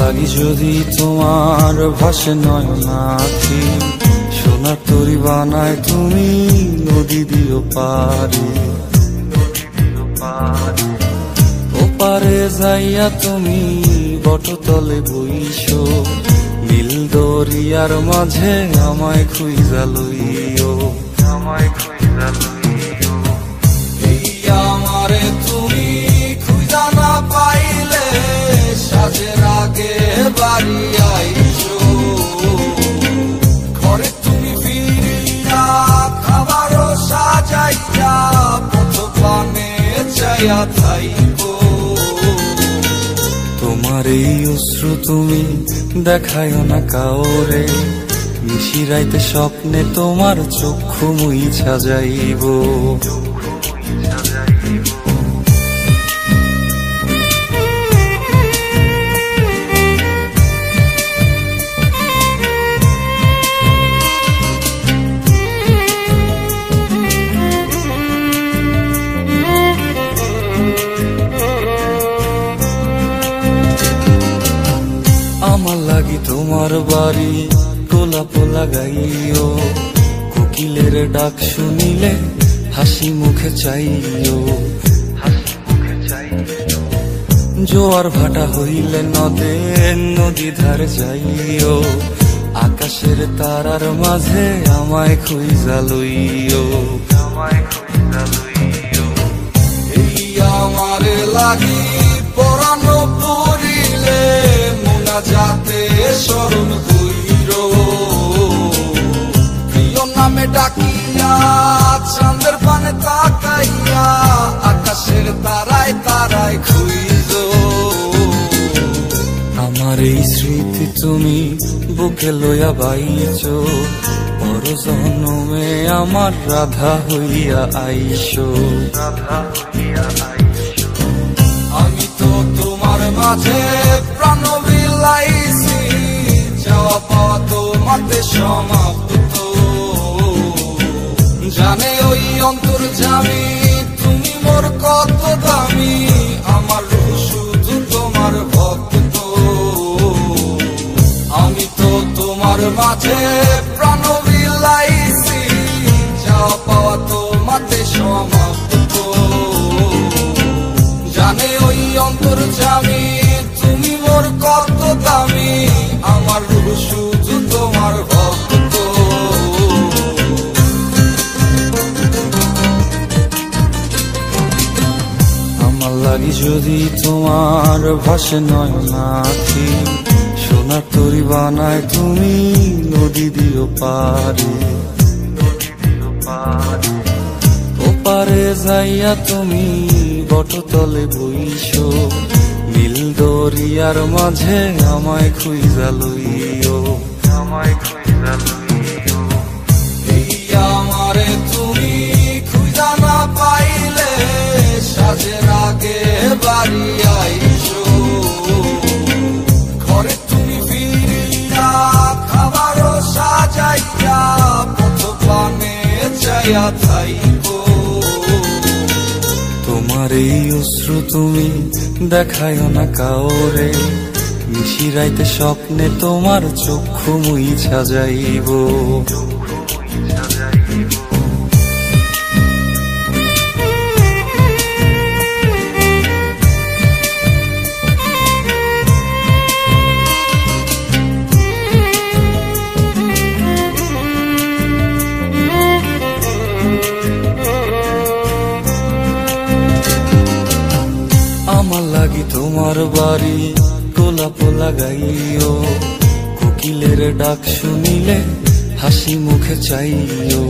লাগি যদি তোমার ভাসে নয়নাখি, সোনা তরি বানায় তুমি নদী দিও পারে। ওপারে যাইয়া তুমি বটতলে বইসো, নীল দরিয়ার মাঝে আমায় খুঁজা লইও, আমায় খুঁজা লইও। এই আমারে তুমি খুঁজা না পাইলে সাজের আগে বাড়ি আইসো, ঘরে তুমি ফিরিয়া খাবারও সাজাইয়া পথ পানে চাইয়া থাইকো। তোমার এই অশ্রু তুমি দেখায়ও না কাউরে, নিশিরাইতে স্বপ্নে তোমার চক্ষু মুইছা যাইব। আমার লাগি তোমার বাড়ি গোলাপ লাগাইও, কোকিলের ডাক শুনিলে হাসি মুখে চাইও। জোয়ার ভাটা হইলে নদে নদী ধার যাইও, আকাশের তারার মাঝে আমায় খুঁজা লইও, আমায় খুঁজা লইও। এই আমারে লাগি পরানো পড়িলে যাতে স্মরণ কইর, প্রিয় নামে ডাকিয়া চাঁদের পানে তাকাইয়া আকাশের তারায় তারায় খুঁজ। আমার এই স্মৃতি তুমি বুকে লইয়া বাইছ, পর জন্মে আমার রাধা হইয়া আইসো, রাধা হইয়া আইসো। আমি তো তোমার মাঝে প্রাণ বিলাইছি, যাওয়া পাওয়া তোমাতে সমাপ্ত। জানে ওই অন্তর্যামী তুমি মোর কত দামি, আমার রূহ শুধু তোমার ভক্ত। আমি তো তোমার মাঝে প্রাণ বিলাইছি, যাওয়া পাওয়া তোমাতে সমাপ্ত। জানে ওই অন্তর্যামী তুমি মোর কত দামি, আমার রূহ শুধু তোমার ভক্ত। আমার লাগি যদি তোমার ভাসে নয়নাখি, সোনা তরি বানায় তুমি নদী দিও পারে। ওপারে যাইয়া তুমি বটতলে বইসো, নীল দরিয়ার মাঝে আমায় খুঁজা লইও, আমায় খুঁজা লইও। এই আমারে তুমি খুঁজা না পাইলে সাজের আগে বাড়ি আইসো, ঘরে তুমি ফিরিয়া খাবারও সাজাইয়া পথ পানে চাইয়া থাইকো। তোমার এই অশ্রু তুমি দেখায়ও না কাউরে, নিশিরাইতে স্বপ্নে তোমার চক্ষু মুইছা যাইব। আমার লাগি তোমার বাড়ি গোলাপ লাগাইও, কোকিলের ডাক শুনিলে হাসি মুখে চাইও।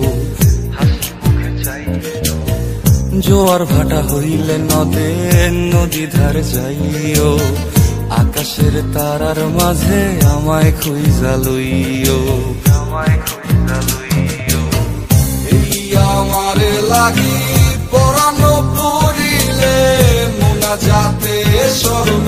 জোয়ার ভাটা হইলে নদে নদী ধার যাইও, আকাশের তারার মাঝে আমায় খুঁজা লইও, আমায় খুঁজা লইও। এই আমারে লাগি পরানো পড়িলে যাতে স্মরণ